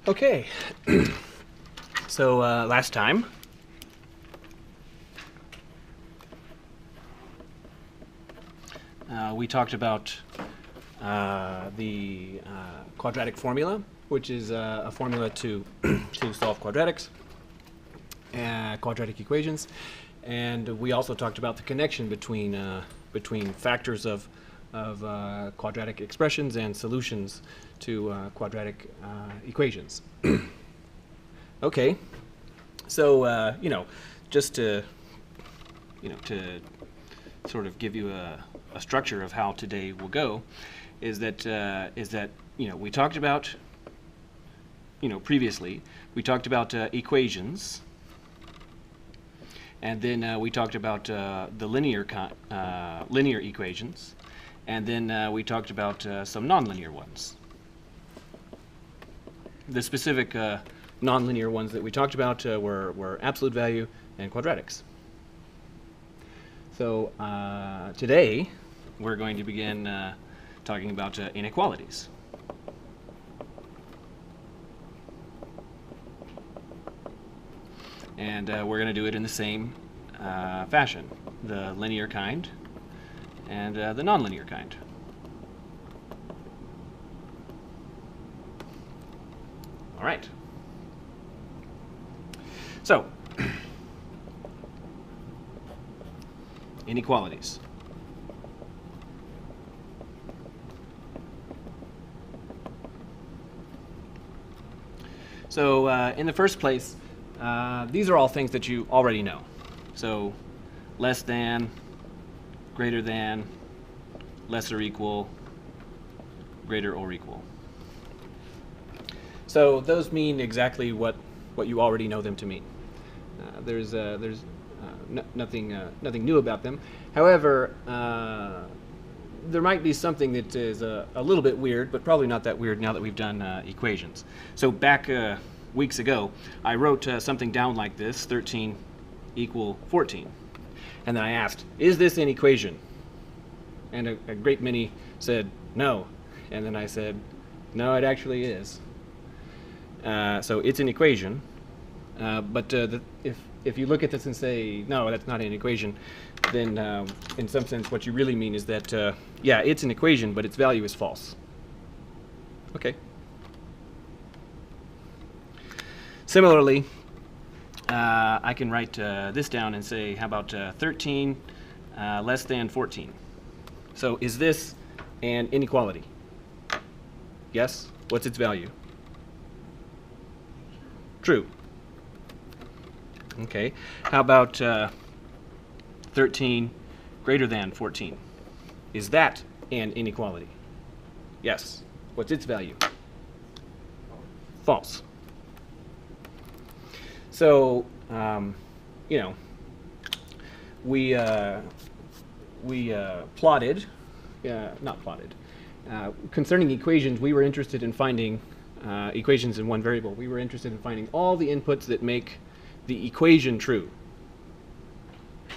Okay, so last time we talked about the quadratic formula, which is a formula to to solve quadratic equations, and we also talked about the connection between factors of quadratic expressions and solutions to quadratic equations. Okay, so just to to sort of give you a structure of how today will go, is that we talked about previously we talked about equations, and then we talked about the linear equations, and then we talked about some nonlinear ones. The specific nonlinear ones that we talked about were absolute value and quadratics. So today we're going to begin talking about inequalities. And we're going to do it in the same fashion, the linear kind and the nonlinear kind. All right. So, inequalities. So, in the first place, these are all things that you already know. So, less than, greater than, less or equal, greater or equal. So those mean exactly what you already know them to mean. There's nothing new about them. However, there might be something that is a little bit weird, but probably not that weird now that we've done equations. So back weeks ago, I wrote something down like this: 13 equal 14, and then I asked, "Is this an equation?" And a great many said no, and then I said, "No, it actually is." So it's an equation, but if you look at this and say, no, that's not an equation, then in some sense what you really mean is that, yeah, it's an equation, but its value is false. Okay. Similarly, I can write this down and say, how about 13 less than 14? So is this an inequality? Yes? What's its value? True. Okay. How about 13 greater than 14? Is that an inequality? Yes. What's its value? False. So, we plotted, not plotted. Concerning equations, we were interested in finding equations in one variable. We were interested in finding all the inputs that make the equation true.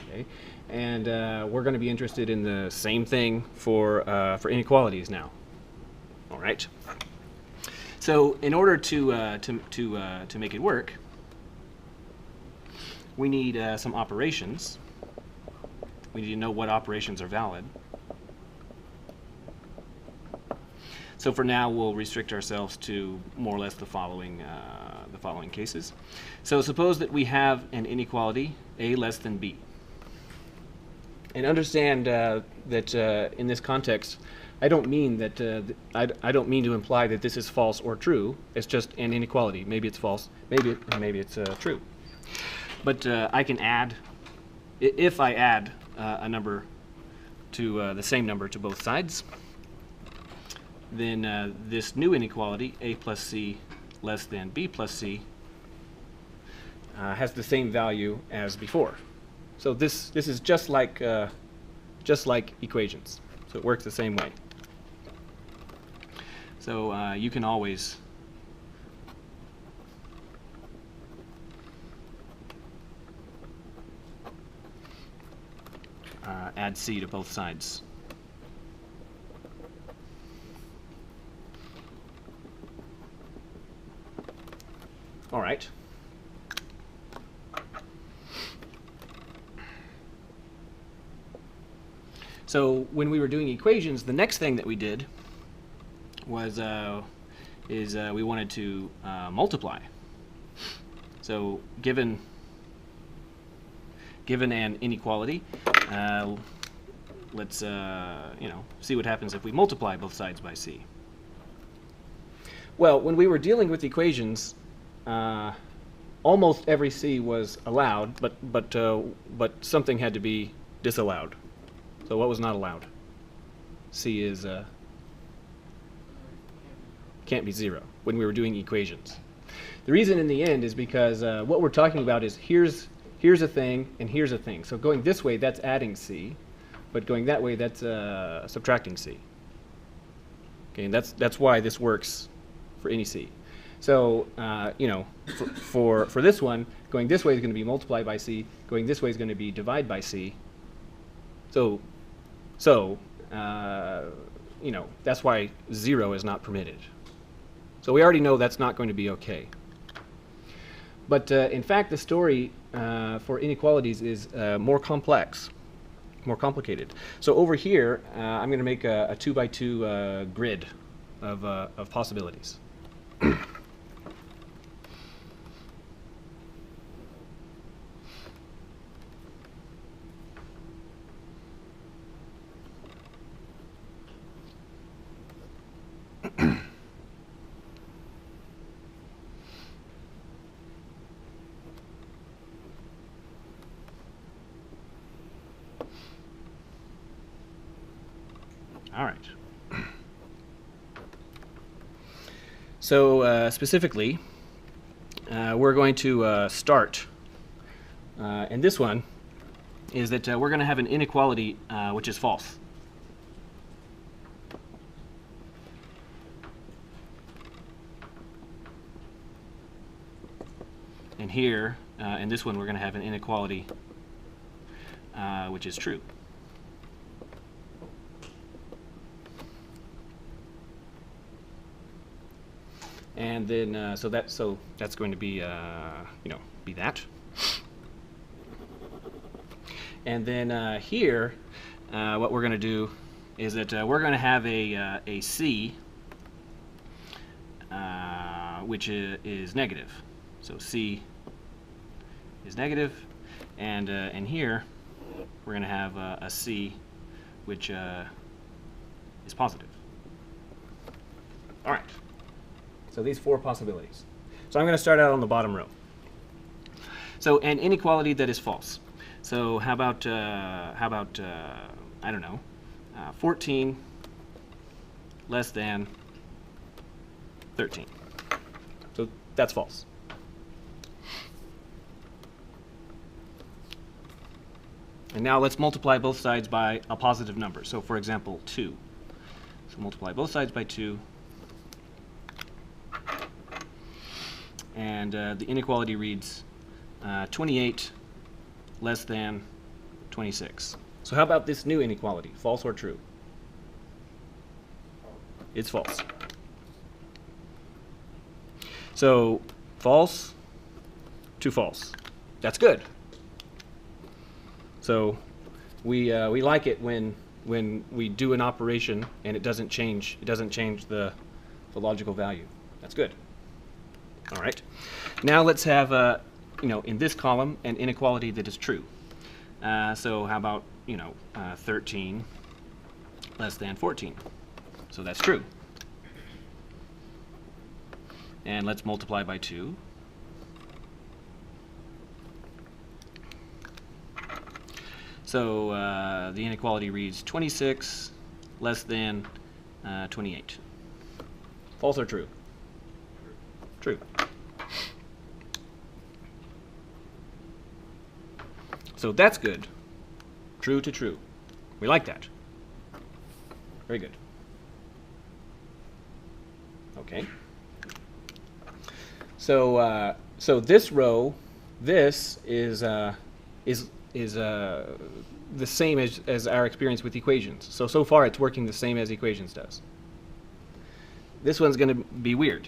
Okay, and we're going to be interested in the same thing for inequalities now. All right. So in order to make it work, we need some operations. We need to know what operations are valid. So for now, we'll restrict ourselves to more or less the following cases. So suppose that we have an inequality, a less than b. And understand that in this context, I don't mean that I don't mean to imply that this is false or true. It's just an inequality. Maybe it's false. Maybe it's true. But I can add, if I add a number to the same number to both sides, then this new inequality, a plus c less than b plus c, has the same value as before. So this is just like equations. So it works the same way. So you can always add c to both sides. All right. So when we were doing equations, the next thing that we did was we wanted to multiply. So given an inequality, let's see what happens if we multiply both sides by c. Well, when we were dealing with equations, almost every c was allowed, but something had to be disallowed. So what was not allowed? C is can't be 0 when we were doing equations. The reason in the end is because what we're talking about is here's a thing and here's a thing. So going this way, that's adding c, but going that way, that's subtracting c. Okay, and that's why this works for any c. So for this one, going this way is going to be multiply by c. Going this way is going to be divide by c. So that's why 0 is not permitted. So we already know that's not going to be okay. But in fact, the story for inequalities is more complex, more complicated. So over here, I'm going to make a 2x2 grid of possibilities. All right. So specifically, we're going to start, and this one is that we're going to have an inequality which is false. And here, in this one, we're going to have an inequality which is true. And then so that's going to be be that. And then here, what we're going to do is that we're going to have a c which is negative. So c is negative, and here we're going to have a c which is positive. All right. So these 4 possibilities. So I'm going to start out on the bottom row. So an inequality that is false. So how about I don't know, 14 less than 13. So that's false. And now let's multiply both sides by a positive number. So for example, 2. So multiply both sides by 2. And the inequality reads 28 less than 26. So how about this new inequality, false or true? It's false. So false to false. That's good. So we like it when we do an operation and it doesn't change the logical value. That's good. All right. Now let's have in this column an inequality that is true. So how about 13 less than 14? So that's true. And let's multiply by 2. So the inequality reads 26 less than 28. False or true? True. So that's good. True to true. We like that. Very good. Okay. So so this row, this is the same as our experience with equations. So far it's working the same as equations does. This one's going to be weird.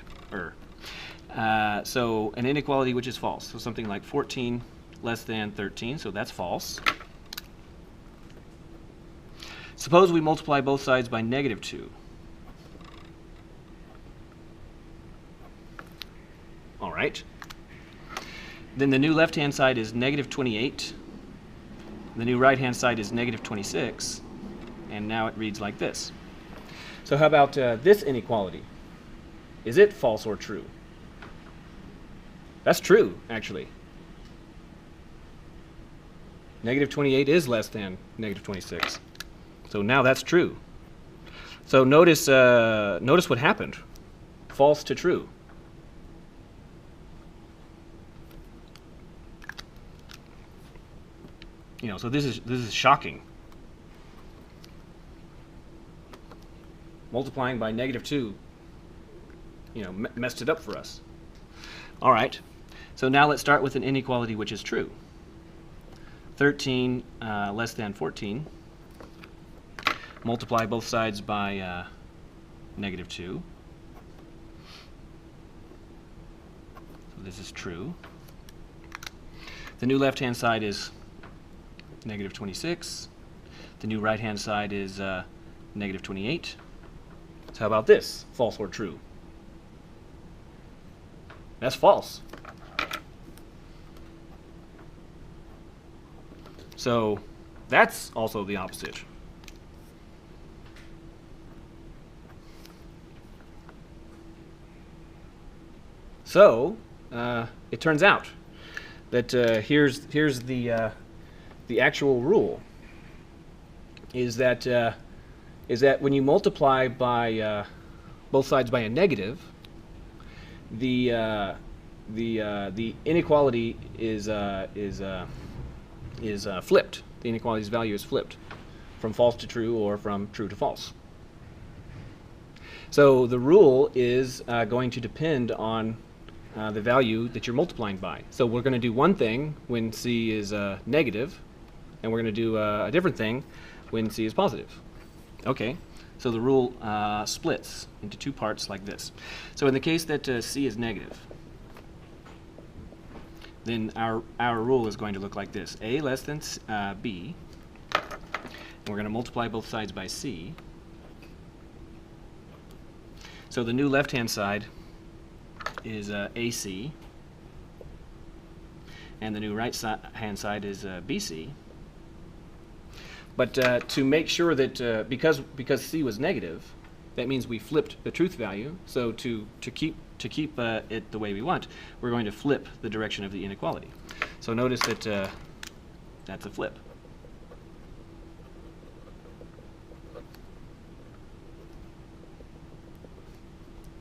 So an inequality which is false. So something like 14 less than 13, so that's false. Suppose we multiply both sides by negative 2. All right. Then the new left-hand side is negative 28. The new right-hand side is negative 26. And now it reads like this. So how about this inequality? Is it false or true? That's true, actually. Negative 28 is less than negative 26. So now that's true. So notice what happened. False to true. You know, so this is shocking. Multiplying by negative 2, you know, messed it up for us. All right. So now let's start with an inequality which is true. 13 less than 14. Multiply both sides by negative 2. So this is true. The new left-hand side is negative 26. The new right-hand side is negative 28. So how about this? False or true? That's false. So that's also the opposite. So it turns out that here's the actual rule. Is that when you multiply by both sides by a negative, the inequality is flipped. The inequality's value is flipped from false to true or from true to false. So the rule is going to depend on the value that you're multiplying by. So we're going to do one thing when c is negative, and we're going to do a different thing when c is positive. Okay, so the rule splits into two parts like this. So in the case that c is negative, then our rule is going to look like this. A less than b, and we're going to multiply both sides by c. So the new left-hand side is AC, and the new right-hand side is BC. But to make sure that because c was negative, that means we flipped the truth value. So to keep it the way we want, we're going to flip the direction of the inequality. So notice that that's a flip.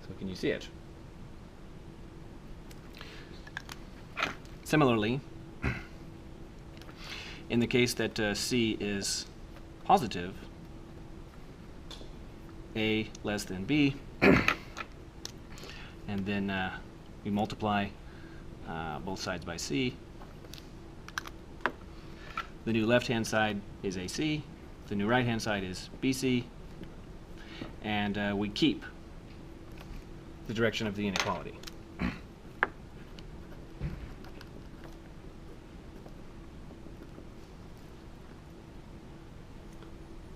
So can you see it? Similarly, in the case that c is positive, a less than b, and then we multiply both sides by c. The new left-hand side is AC, the new right-hand side is BC, and we keep the direction of the inequality.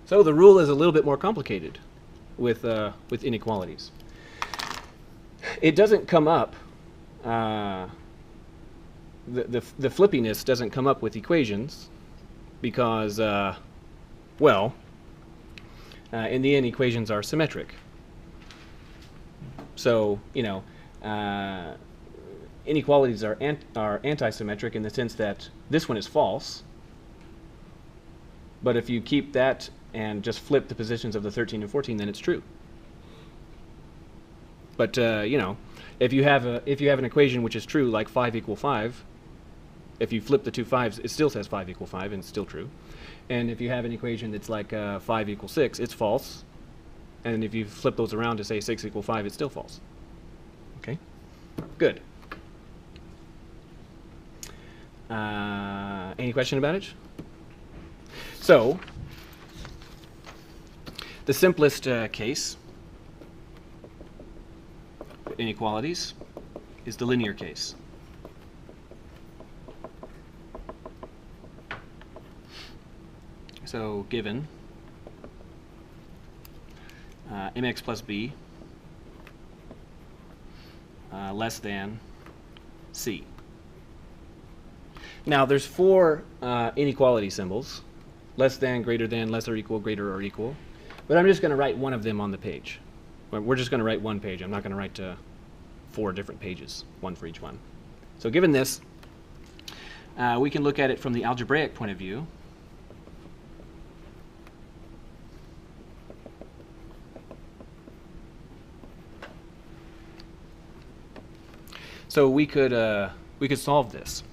So the rule is a little bit more complicated with inequalities. It doesn't come up, the flippiness doesn't come up with equations because, well, in the end equations are symmetric. So, you know, inequalities are anti-symmetric in the sense that this one is false, but if you keep that and just flip the positions of the 13 and 14, then it's true. But you know, if you have an equation which is true, like 5 = 5, if you flip the two 5s, it still says 5 = 5, and it's still true. And if you have an equation that's like 5 = 6, it's false. And if you flip those around to say 6 = 5, it's still false. Okay, good. Any question about it? So, the simplest case for inequalities is the linear case. So given mx plus b less than c. Now there's four inequality symbols: less than, greater than, less or equal, greater or equal. But I'm just going to write one of them on the page. We're just going to write one page. I'm not going to write 4 different pages, one for each one. So given this, we can look at it from the algebraic point of view. So we could solve this.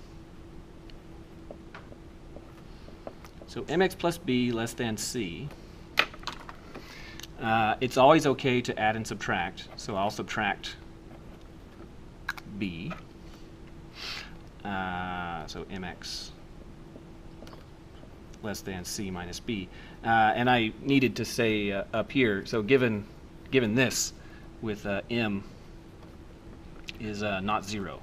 So mx plus b less than c. It's always okay to add and subtract. So I'll subtract b. So mx less than c minus b. And I needed to say up here, so given this with m is not 0.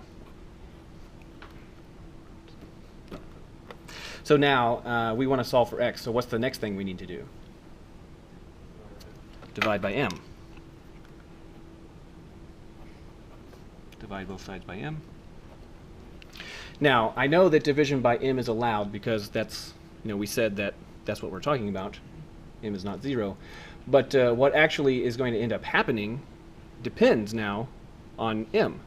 So now we want to solve for x. So what's the next thing we need to do? Divide by m. Divide both sides by m. Now, I know that division by m is allowed because that's, we said that that's what we're talking about. M is not 0. But what actually is going to end up happening depends now on m.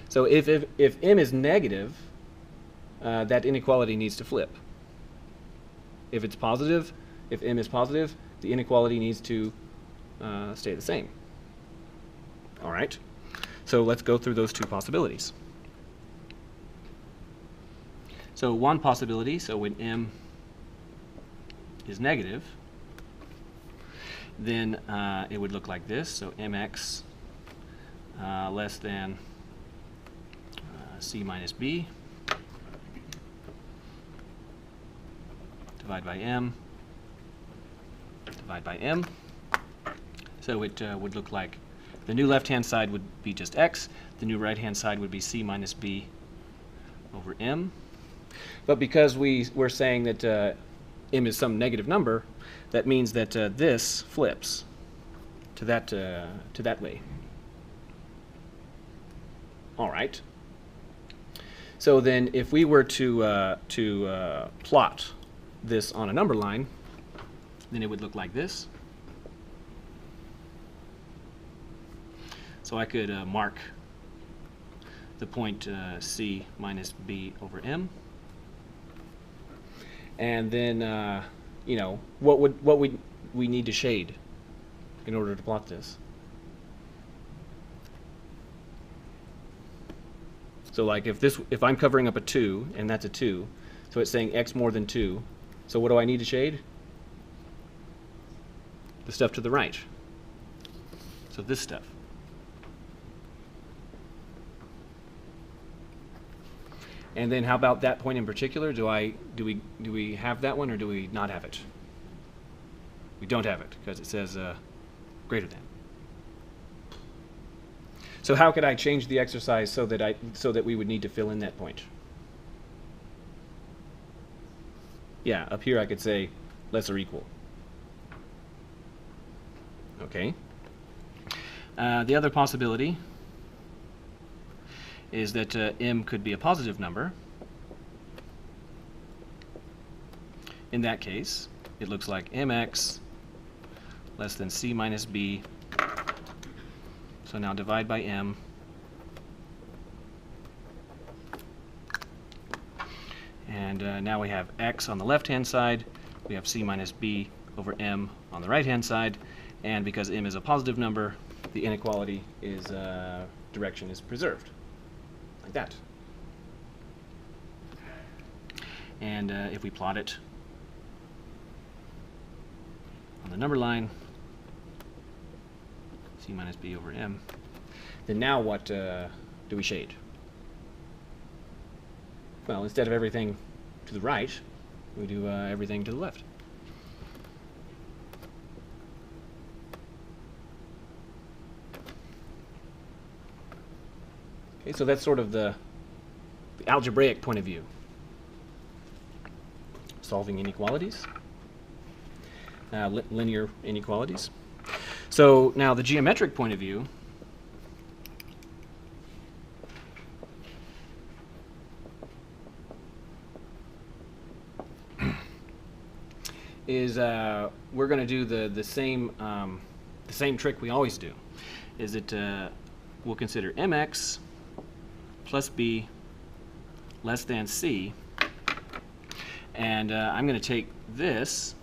So if m is negative, that inequality needs to flip. If it's positive, if m is positive, the inequality needs to stay the same. All right. So let's go through those two possibilities. So one possibility, so when m is negative, then it would look like this. So mx less than c minus b, divide by m, divide by m. So it would look like the new left-hand side would be just x, the new right-hand side would be c minus b over m. But because we're saying that m is some negative number, that means that this flips to that way. All right. So then if we were to plot this on a number line, then it would look like this. So I could mark the point c minus b over m. And then, what would we need to shade in order to plot this? So like if I'm covering up a 2, and that's a 2, so it's saying x more than 2, so what do I need to shade? The stuff to the right. So this stuff. And then how about that point in particular? Do we have that one, or do we not have it? We don't have it because it says greater than. So how could I change the exercise so that we would need to fill in that point? Yeah, up here I could say less or equal. Okay. The other possibility is that m could be a positive number. In that case, it looks like mx less than c minus b. So now divide by m. And now we have x on the left-hand side. We have c minus b over m on the right-hand side. And because m is a positive number, the inequality is direction is preserved. Like that. And if we plot it on the number line, c minus b over m, then now what do we shade? Well, instead of everything to the right, we do everything to the left. Okay, so that's sort of the algebraic point of view. Solving inequalities, linear inequalities. So now the geometric point of view is we're going to do the same trick we always do. Is that we'll consider mx plus b less than c, and I'm going to take this.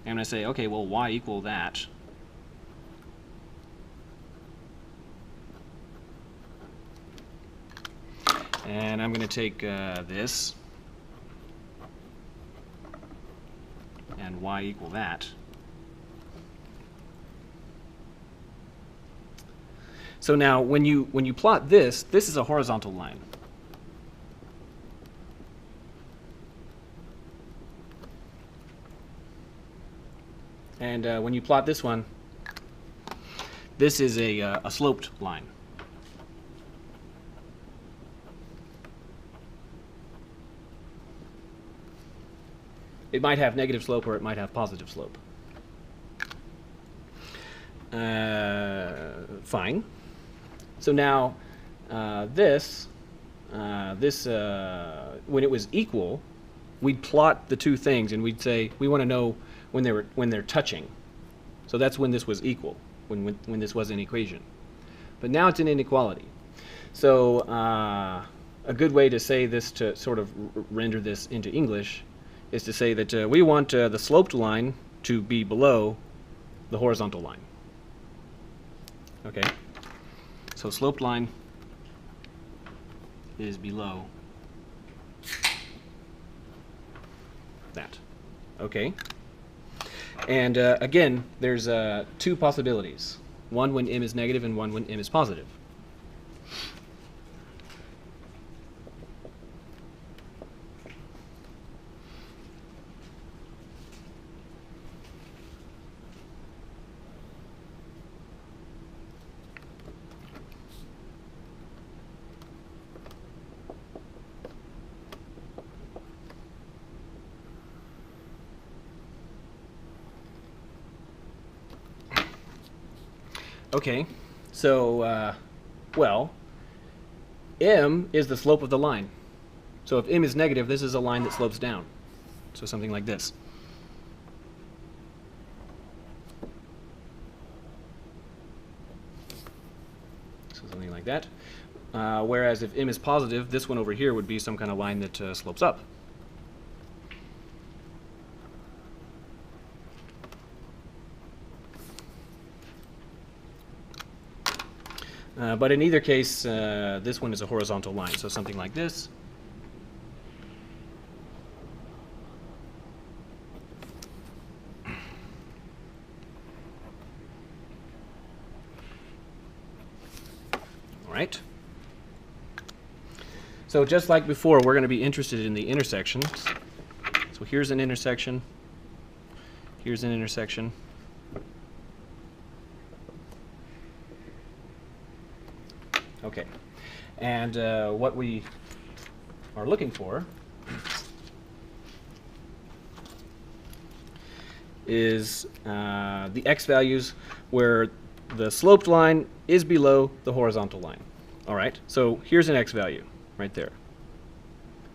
I'm going to say, okay, well, y equal that. And I'm going to take this and y equal that. So now when you plot this is a horizontal line. And when you plot this one, this is a sloped line. It might have negative slope or it might have positive slope. Fine. So now this when it was equal, we'd plot the two things and we'd say we want to know when they're touching. So that's when this was equal, when this was an equation. But now it's an inequality. So a good way to say this, to sort of render this into English, is to say that we want the sloped line to be below the horizontal line. Okay, so sloped line is below that. Okay, and again, there's two possibilities. One when m is negative and one when m is positive. Okay, so, well, m is the slope of the line. So if m is negative, this is a line that slopes down. So something like this. So something like that. Whereas if m is positive, this one over here would be some kind of line that slopes up. But in either case, this one is a horizontal line, so something like this. All right. So just like before, we're going to be interested in the intersections. So here's an intersection. Here's an intersection. Okay, and what we are looking for is the x values where the sloped line is below the horizontal line. All right, so here's an x value right there.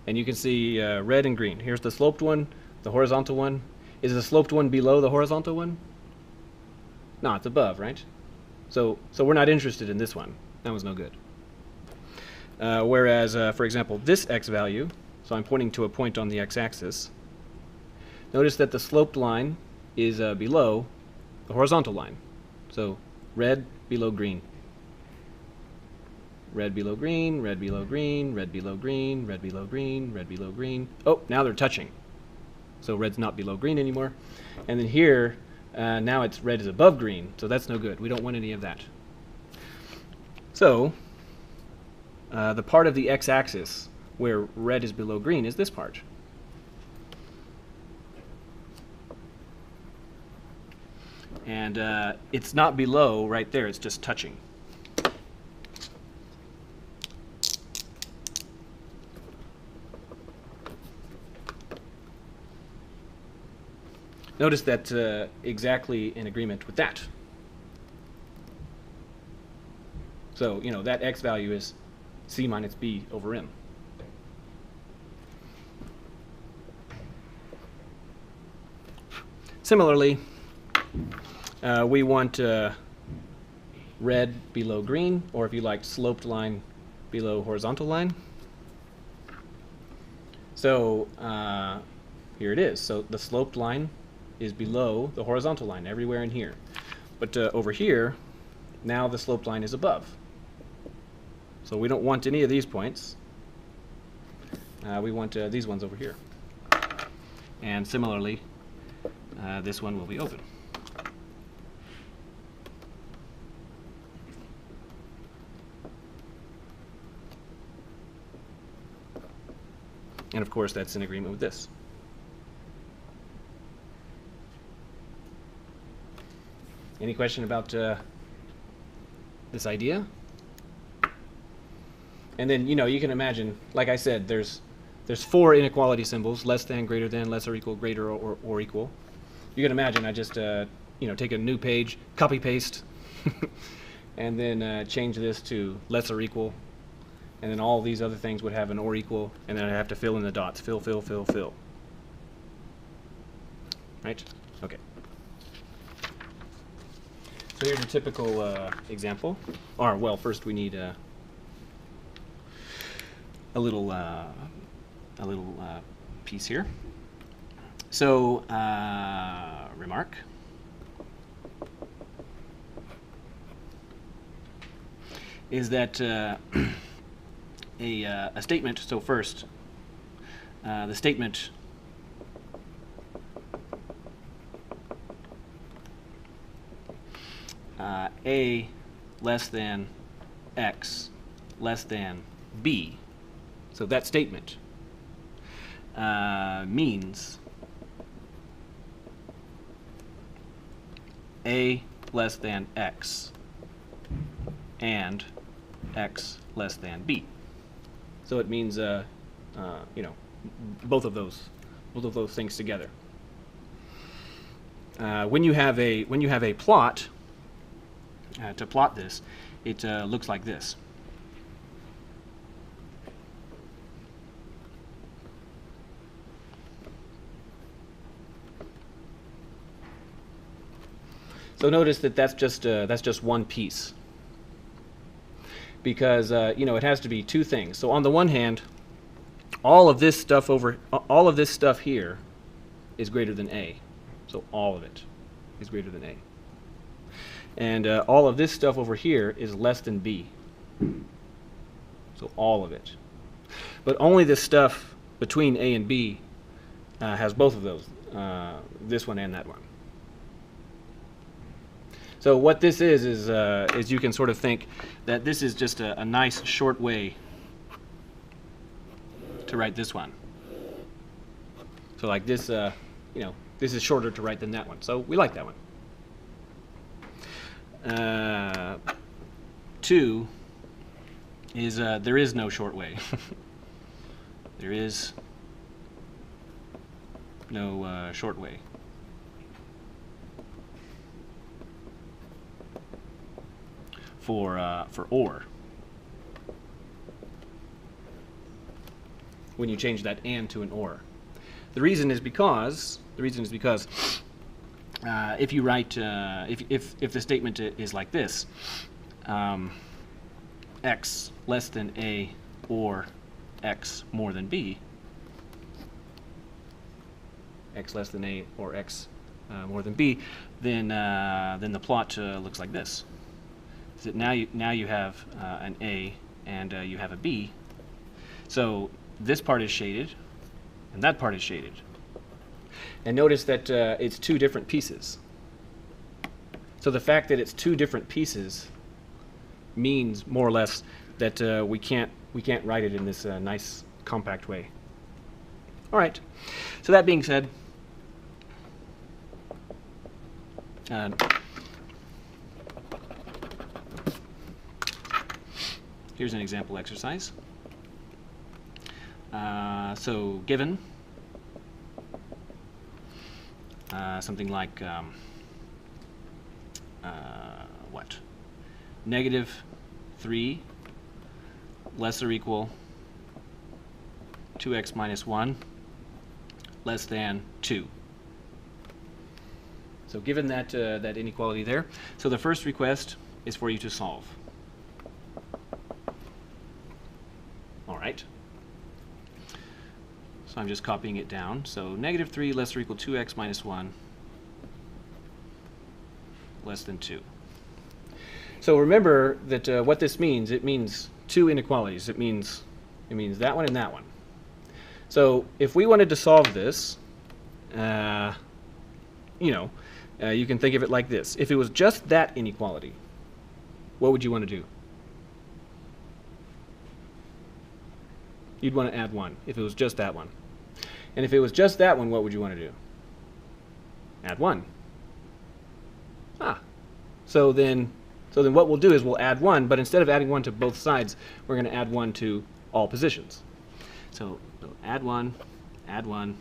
And you can see red and green. Here's the sloped one, the horizontal one. Is the sloped one below the horizontal one? No, it's above, right? So we're not interested in this one. That was no good. Whereas, for example, this x value, so I'm pointing to a point on the x-axis, notice that the sloped line is below the horizontal line. So red below green. Red below green, red below green, red below green, red below green, red below green. Oh, now they're touching. So red's not below green anymore. And then here, now it's red is above green, so that's no good. We don't want any of that. So the part of the x-axis where red is below green is this part. And it's not below right there, it's just touching. Notice that exactly in agreement with that. So, you know, that x value is c minus b over m. Similarly, we want red below green, or if you like, sloped line below horizontal line. So here it is. So the sloped line is below the horizontal line everywhere in here. But over here, now the sloped line is above. So we don't want any of these points. We want these ones over here. And similarly, this one will be open. And of course, that's in agreement with this. Any question about this idea? And then, you know, you can imagine, like I said, there's 4 inequality symbols: less than, greater than, less or equal, greater or equal. You can imagine I just you know, take a new page, copy paste, and then change this to less or equal, and then all these other things would have an or equal, and then I have to fill in the dots. Fill, fill, fill, fill. Right? Okay. So here's a typical example. Or, well, first we need a little piece here. So, remark. Is that a statement? So first, the statement A less than X less than B. So that statement means A less than X and X less than B. So it means you know, both of those things together. When you have a plot, to plot this, it looks like this. So notice that that's just one piece, because you know, it has to be two things. So on the one hand, all of this stuff here is greater than A. So all of it is greater than A. And all of this stuff over here is less than B. So all of it. But only the stuff between A and B has both of those, this one and that one. So what this is you can sort of think that this is just a nice short way to write this one. So like this, you know, this is shorter to write than that one. So we like that one. 2 is there is no short way. There is no short way. For or. When you change that and to an or. The reason is because if you write if the statement is like this, X less than A or X more than B, X less than A or X more than B, then the plot looks like this. So now you have an A and you have a B. So this part is shaded and that part is shaded. And notice that it's two different pieces. So the fact that it's two different pieces means more or less that we can't write it in this nice compact way. All right. So that being said, here's an example exercise. So given something like what? Negative 3 less or equal 2x minus 1 less than 2. So given that, that inequality there, so the first request is for you to solve. All right. So I'm just copying it down. So negative 3 less or equal 2x minus 1 less than 2. So remember that what this means, it means two inequalities. It means that one and that one. So if we wanted to solve this, you can think of it like this. If it was just that inequality, what would you want to do? You'd want to add 1 if it was just that one. And if it was just that one, what would you want to do? Add 1. So then what we'll do is we'll add 1, but instead of adding 1 to both sides, we're going to add 1 to all positions. So add 1, add 1,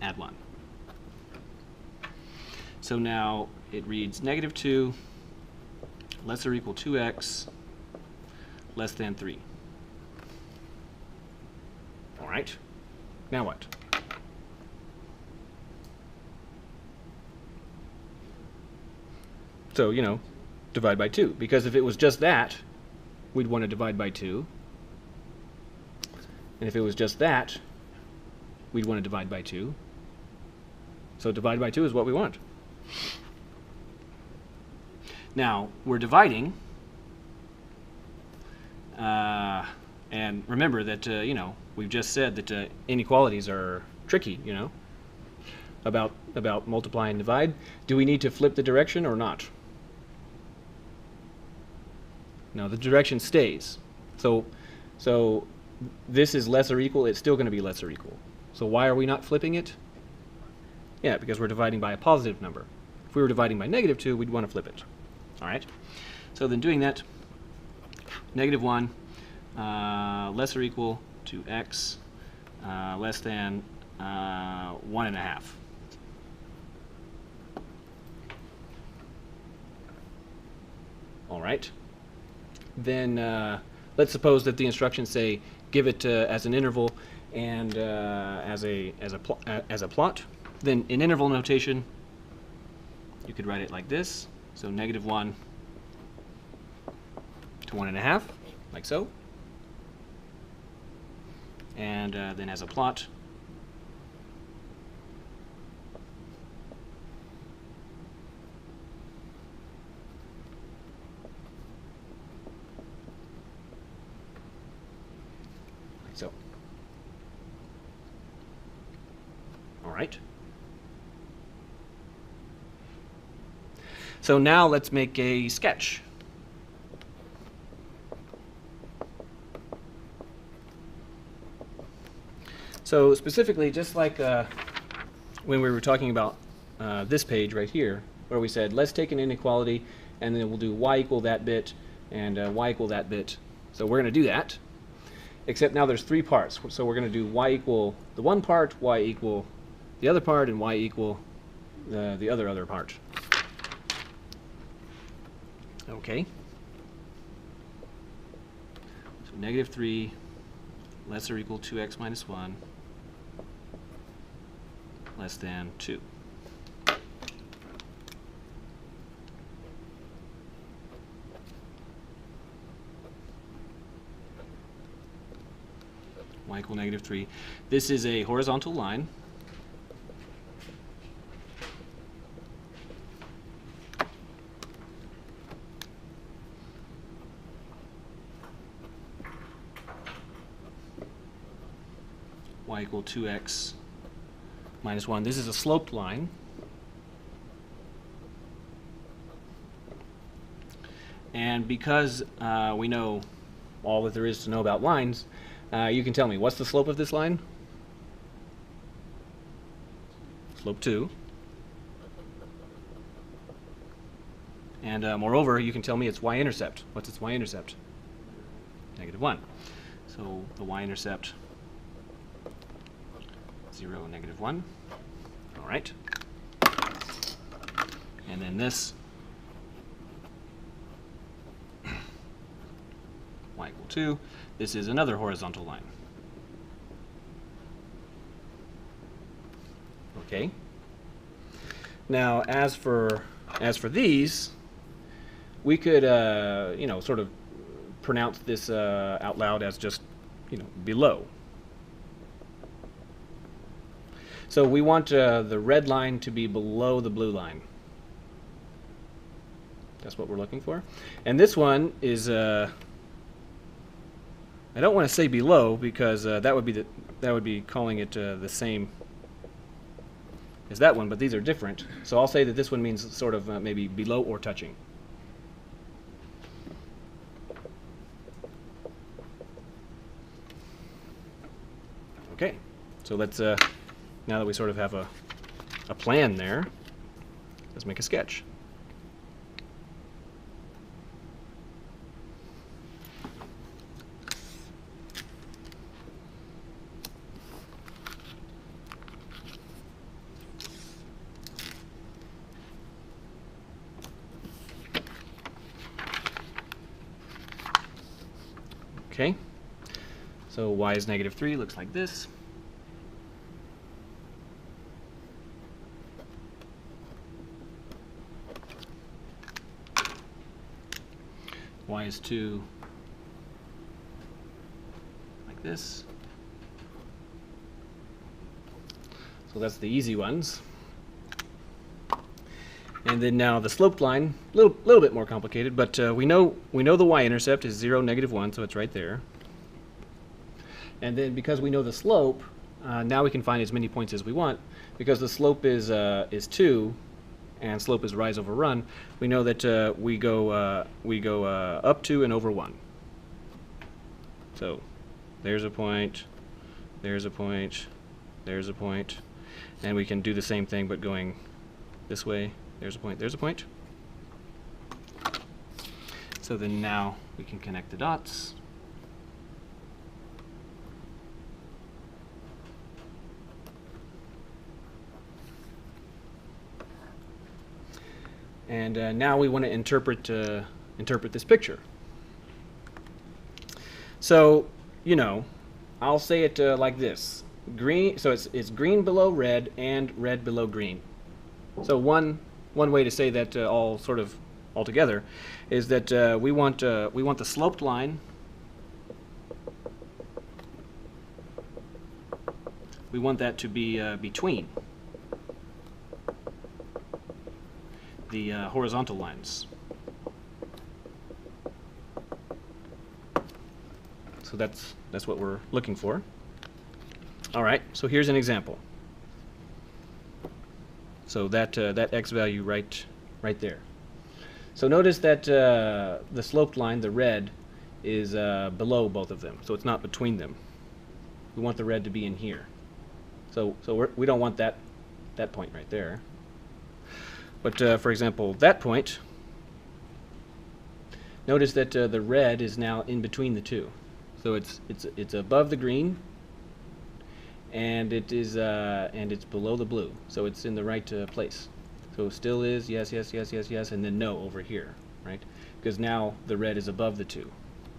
add 1. So now it reads negative 2 less or equal 2x less than 3. All right. Now what? So, divide by 2. Because if it was just that, we'd want to divide by 2. And if it was just that, we'd want to divide by 2. So divide by 2 is what we want. Now, we're dividing. And remember that, we've just said that inequalities are tricky, about multiply and divide. Do we need to flip the direction or not? No, the direction stays. So this is less or equal. It's still going to be less or equal. So why are we not flipping it? Yeah, because we're dividing by a positive number. If we were dividing by negative 2, we'd want to flip it. All right. So then doing that, negative 1 less or equal to x less than 1.5. All right. Then let's suppose that the instructions say give it as an interval and as a plot. Then in interval notation, you could write it like this. So negative 1 to 1.5, like so. And then as a plot, like so. All right. So now let's make a sketch. So specifically, just like when we were talking about this page right here, where we said, let's take an inequality, and then we'll do y equal that bit, and y equal that bit. So we're going to do that, except now there's 3 parts. So we're going to do y equal the one part, y equal the other part, and y equal the other part. Okay. So negative 3 less or equal 2x minus 1 less than 2. Y equal negative 3. This is a horizontal line. Y equal 2x minus 1. This is a sloped line. And because we know all that there is to know about lines, you can tell me, what's the slope of this line? Slope 2. And moreover, you can tell me its y-intercept. What's its y-intercept? Negative 1. So the y-intercept, 0, negative 1. All right. And then this, y equal 2. This is another horizontal line. Okay. Now, as for these, we could, you know, sort of pronounce this out loud as just, you know, below. So we want the red line to be below the blue line. That's what we're looking for. And this one is, I don't want to say below because that would be calling it the same as that one, but these are different. So I'll say that this one means sort of maybe below or touching. Okay, so let's, now that we sort of have a plan there, let's make a sketch. Okay, so y is -3, looks like this. Y is 2, like this. So that's the easy ones. And then now the sloped line, little bit more complicated, but we know the y-intercept is 0, -1, so it's right there. And then because we know the slope, now we can find as many points as we want. Because the slope is 2, and slope is rise over run. We know that we go up 2 and over 1. So there's a point, there's a point, there's a point, and we can do the same thing but going this way. There's a point, there's a point. So then now we can connect the dots. And now we want to interpret this picture. So, you know, I'll say it like this: green. So it's green below red and red below green. So one way to say that all together is that we want the sloped line. We want that to be between the horizontal lines. So that's what we're looking for. All right. So here's an example. So that x value right there. So notice that the sloped line, the red, is below both of them. So it's not between them. We want the red to be in here. So we don't want that point right there. But for example, that point, notice that the red is now in between the two. So it's above the green, and it's below the blue. So it's in the right place. So still is yes, yes, yes, yes, yes, and then no over here, right? Because now the red is above the two.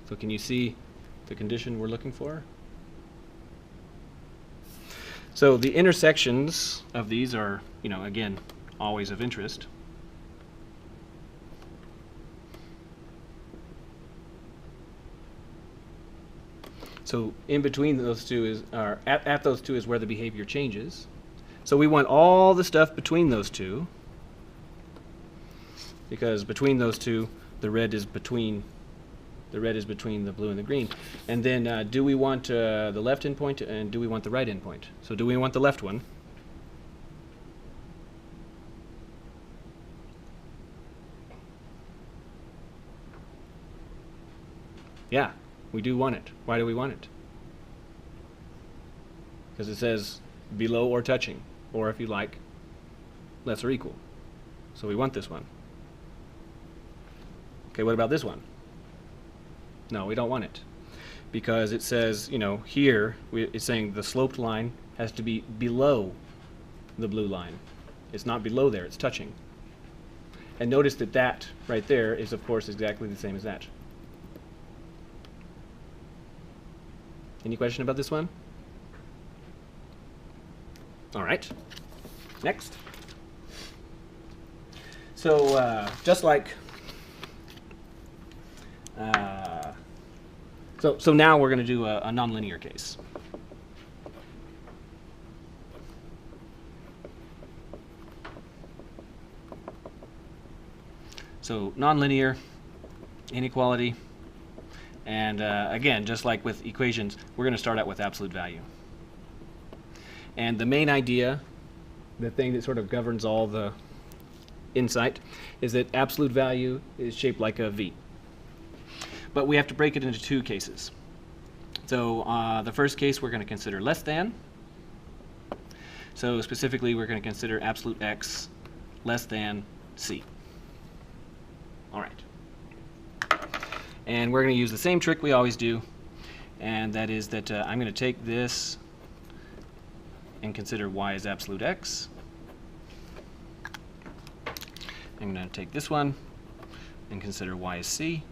So can you see the condition we're looking for? So the intersections of these are, you know, again, always of interest. So in between those two is, or at those two is where the behavior changes. So we want all the stuff between those two, because between those two, the red is between the blue and the green. And then do we want the left endpoint and do we want the right endpoint? So do we want the left one? Yeah, we do want it. Why do we want it? Because it says below or touching, or if you like, less or equal. So we want this one. Okay, what about this one? No, we don't want it. Because it says, you know, here, it's saying the sloped line has to be below the blue line. It's not below there, it's touching. And notice that that right there is, of course, exactly the same as that. Any question about this one? All right. Next. So just like so now we're going to do a nonlinear case. So nonlinear, inequality, and again, just like with equations, we're going to start out with absolute value. And the main idea, the thing that sort of governs all the insight, is that absolute value is shaped like a V. But we have to break it into two cases. So the first case we're going to consider less than. So specifically we're going to consider absolute x less than c. All right. And we're going to use the same trick we always do, and that is that I'm going to take this and consider y as absolute x. I'm going to take this one and consider y as c.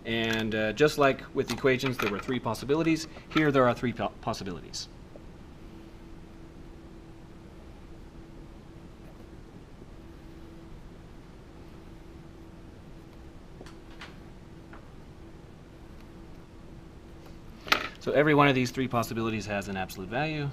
And just like with equations, there were three possibilities. Here there are three possibilities. So every one of these three possibilities has an absolute value.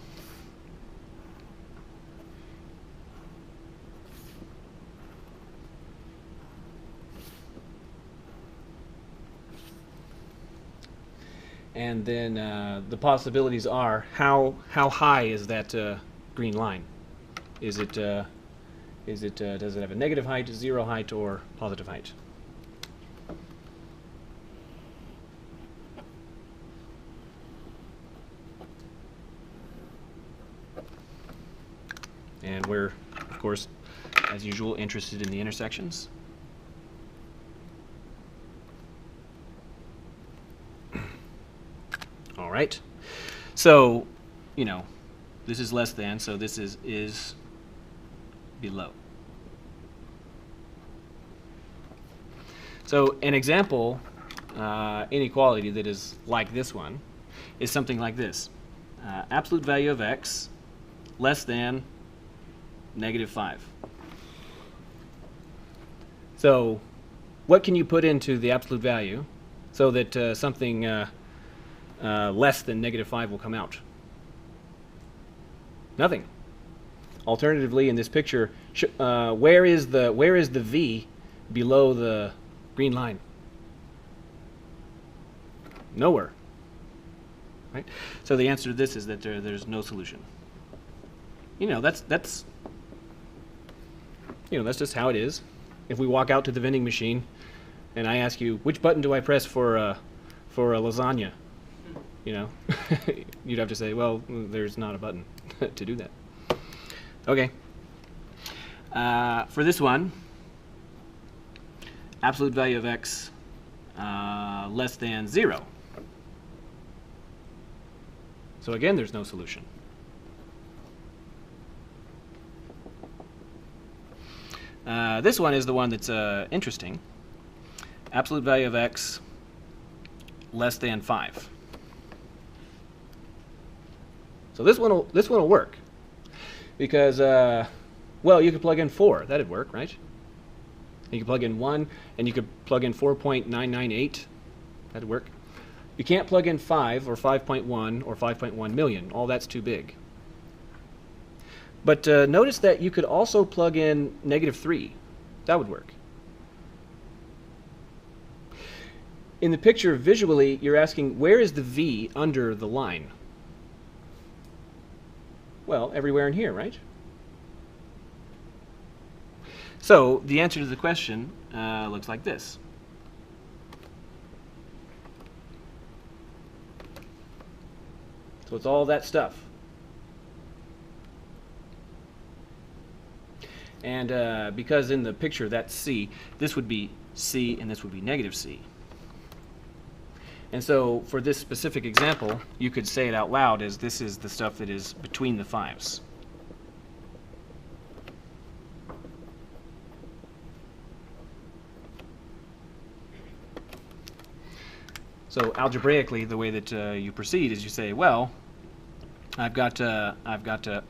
And then the possibilities are how high is that green line? Does it have a negative height, zero height, or positive height? And we're, of course, as usual, interested in the intersections. All right. So, you know, this is less than, so this is below. So an example inequality that is like this one is something like this. Absolute value of x less than -5. So what can you put into the absolute value so that something less than -5 will come out? Nothing. Alternatively, in this picture, where is the V below the green line? Nowhere. Right? So the answer to this is that there's no solution. You know, that's just how it is. If we walk out to the vending machine and I ask you, which button do I press for a lasagna? You know, you'd have to say, well, there's not a button to do that. Okay. For this one, absolute value of x less than 0. So again, there's no solution. This one is the one that's interesting. Absolute value of x less than 5. So this one will work because well, you could plug in 4. That'd work, right? You could plug in 1, and you could plug in 4.998. That'd work. You can't plug in 5 or 5.1 or 5.1 million. All that's too big. But notice that you could also plug in -3. That would work. In the picture, visually, you're asking, where is the V under the line? Well, everywhere in here, right? So the answer to the question looks like this. So it's all that stuff. And because in the picture that's C, this would be C and this would be -C. And so for this specific example, you could say it out loud as this is the stuff that is between the 5s. So algebraically, the way that you proceed is you say, well, I've got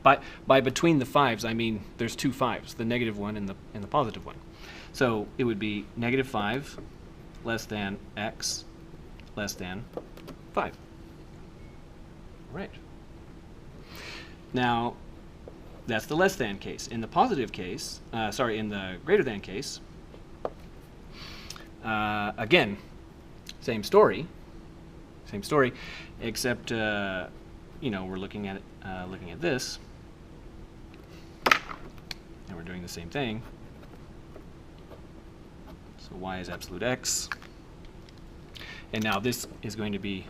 by between the 5s, I mean there's two 5s, the negative one and the positive one. So it would be negative 5 less than x less than 5. All right. Now, that's the less than case. In the positive case, in the greater than case, again, same story, except you know, we're looking at this, and we're doing the same thing. So y is absolute x, and now this is going to be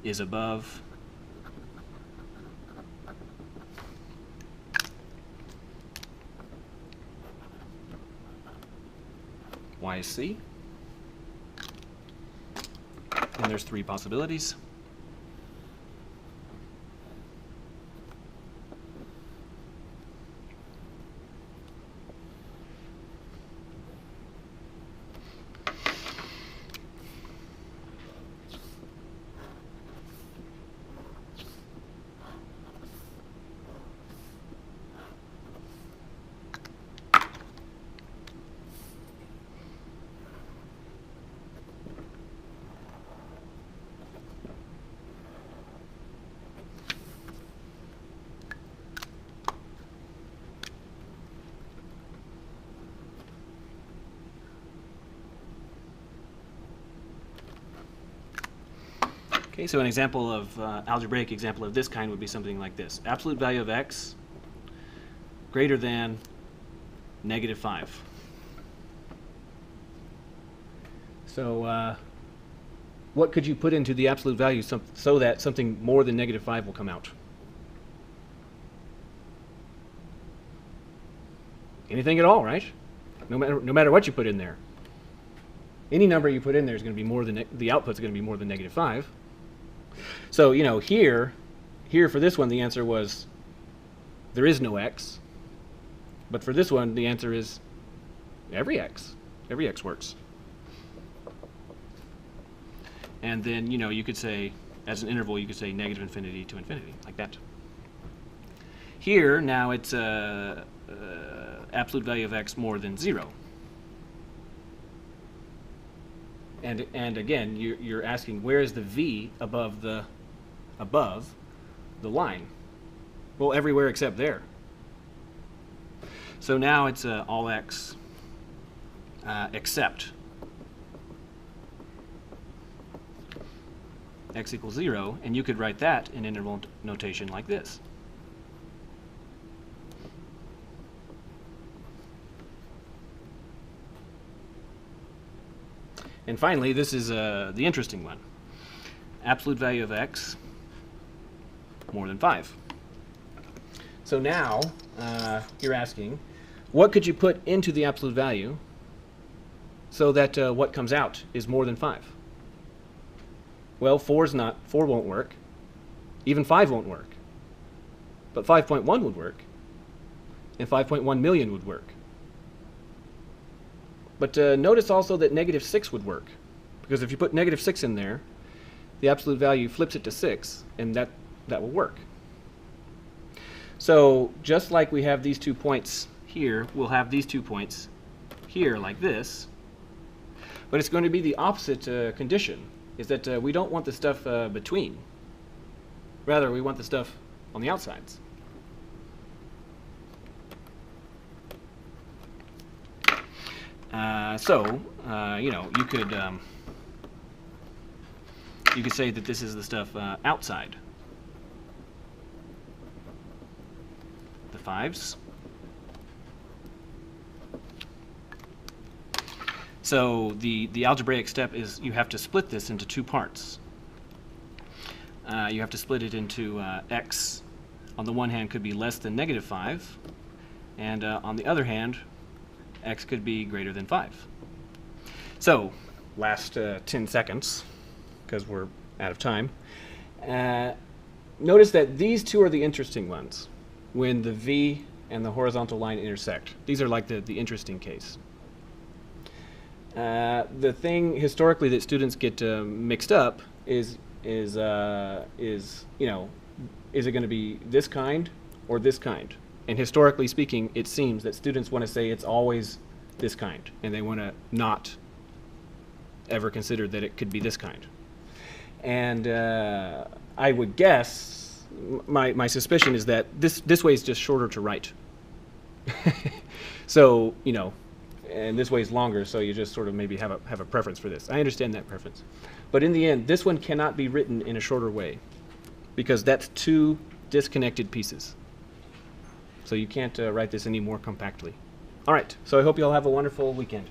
is above y is c, and there's 3 possibilities. Okay, so an example of algebraic example of this kind would be something like this: absolute value of x greater than negative 5. So what could you put into the absolute value so that something more than negative 5 will come out? Anything at all, right? No matter what you put in there. Any number you put in there is going to be more than the output's going to be more than negative 5. So, you know, here for this one, the answer was there is no x. But for this one, the answer is every x. Every x works. And then, you know, you could say, as an interval, you could say negative infinity to infinity, like that. Here, now it's absolute value of x more than 0. And again, you're asking, where is the v above the line? Well, everywhere except there. So now it's all x except x equals 0, and you could write that in interval notation like this. And finally, this is the interesting one. Absolute value of x more than 5. So now you're asking, what could you put into the absolute value so that what comes out is more than 5? Well, 4 won't work. Even 5 won't work. But 5.1 would work. And 5.1 million would work. But notice also that negative 6 would work. Because if you put negative 6 in there, the absolute value flips it to 6, and that will work. So just like we have these 2 points here, we'll have these 2 points here like this. But it's going to be the opposite condition, is that we don't want the stuff between. Rather, we want the stuff on the outsides. You know, you could say that this is the stuff outside the 5s. So the algebraic step is you have to split this into 2 parts. You have to split it into x on the one hand could be less than negative 5, and on the other hand, x could be greater than 5. So, last 10 seconds, because we're out of time. Notice that these 2 are the interesting ones, when the v and the horizontal line intersect. These are like the interesting case. The thing historically that students get mixed up is you know, is it going to be this kind or this kind? And historically speaking, it seems that students want to say it's always this kind, and they want to not ever consider that it could be this kind. And I would guess, my suspicion is that this way is just shorter to write. So, you know, and this way is longer, so you just sort of maybe have a preference for this. I understand that preference. But in the end, this one cannot be written in a shorter way, because that's two disconnected pieces. So you can't write this any more compactly. All right, so I hope you all have a wonderful weekend.